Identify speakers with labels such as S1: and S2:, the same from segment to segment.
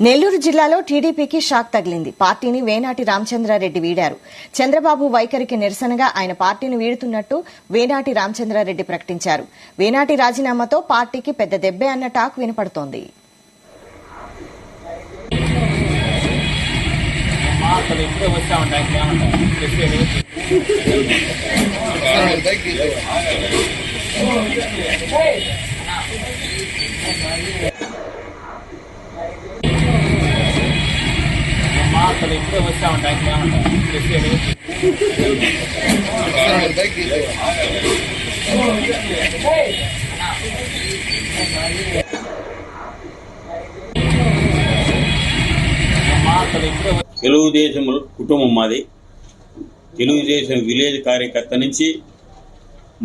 S1: నెల్లూరు జిల్లాలో టీడీపీకి షాక్ తగిలింది. పార్టీని వేనాటి రామచంద్రారెడ్డి వీడారు. చంద్రబాబు వైఖరికి నిరసనగా ఆయన పార్టీని వీడుతున్నట్టు వేనాటి రామచంద్రారెడ్డి ప్రకటించారు. వేనాటి రాజీనామాతో పార్టీకి పెద్ద దెబ్బే అన్న టాక్ వినపడుతోంది.
S2: తెలుగుదేశం కుటుంబం మాది. తెలుగుదేశం విలేజ్ కార్యకర్త నుంచి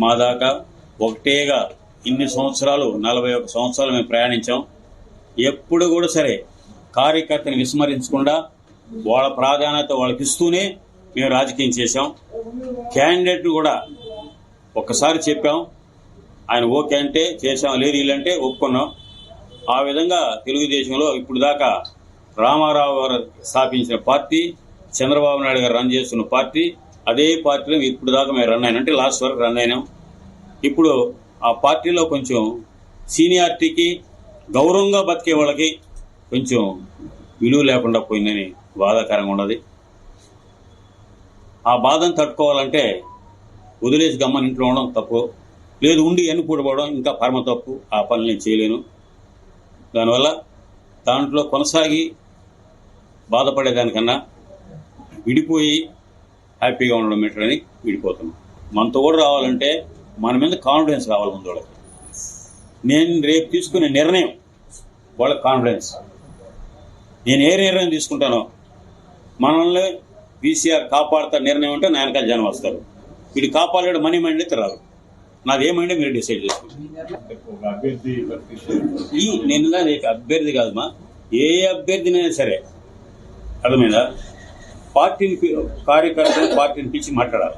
S2: మా దాకా ఒకటేగా ఇన్ని సంవత్సరాలు 41 సంవత్సరాలు మేము ప్రయాణించాం. ఎప్పుడు కూడా సరే కార్యకర్తని విస్మరించకుండా వాళ్ళ ప్రాధాన్యత వాళ్ళకి ఇస్తూనే మేము రాజకీయం చేశాం. క్యాండిడేట్ కూడా ఒక్కసారి చెప్పాం, ఆయన ఓకే అంటే చేశాం, లేదు వీళ్ళంటే ఒప్పుకున్నాం. ఆ విధంగా తెలుగుదేశంలో ఇప్పుడు దాకా రామారావు గారు స్థాపించిన పార్టీ, చంద్రబాబు నాయుడు గారు రన్ చేస్తున్న పార్టీ, అదే పార్టీలో ఇప్పుడు దాకా మేము రన్ అయినా, అంటే లాస్ట్ వరకు రన్ అయినాం. ఇప్పుడు ఆ పార్టీలో కొంచెం సీనియారిటీకి గౌరవంగా బతికే వాళ్ళకి కొంచెం విలువ లేకుండా పోయిందని బాధాకరంగా ఉన్నది. ఆ బాధను తట్టుకోవాలంటే వదిలేసి గమ్మని ఇంట్లో ఉండడం తప్పు, లేదు ఉండి ఎన్నుకూడబోవడం ఇంకా పరమ తప్పు. ఆ పనులు నేను చేయలేను. దానివల్ల దాంట్లో కొనసాగి బాధపడేదానికన్నా విడిపోయి హ్యాపీగా ఉండడం బెటర్ అని విడిపోతున్నాం. మనతో కూడా రావాలంటే మన మీద కాన్ఫిడెన్స్ రావాలి ముందు వాళ్ళకి. నేను రేపు తీసుకునే నిర్ణయం వాళ్ళకి కాన్ఫిడెన్స్. నేను ఏ నిర్ణయం తీసుకుంటానో మనల్ని వీసీఆర్ కాపాడుతా నిర్ణయం అంటే నా వెనకాల జనం వస్తారు. వీడు కాపాడాడు మనీ మైండ్ అయితే రాదు. నాదేమైందో మీరు డిసైడ్ చేసుకుంటారు. నేను అభ్యర్థి కాదమ్మా, ఏ అభ్యర్థినైనా సరే అర్థమైందా, పార్టీని కార్యకర్తలు పార్టీని పిలిచి మాట్లాడాలి.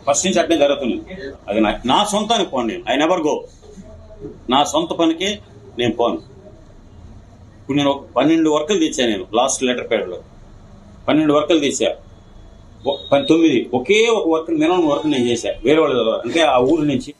S2: ఫస్ట్ నుంచి అట్నే జరుగుతుంది. అది నా సొంతానికి పోను. నేను ఐ నెవర్ గో. నా సొంత పనికి నేను పోను. ఇప్పుడు నేను 12 వర్కులు తెచ్చాను. నేను లాస్ట్ లెటర్ ప్యాడ్లో 12 వర్కులు తెచ్చా. 9 ఒకే ఒక వర్క్ మినిమం వర్క్ నేను చేశా వేరే వాళ్ళ, అంటే ఆ ఊరు నుంచి.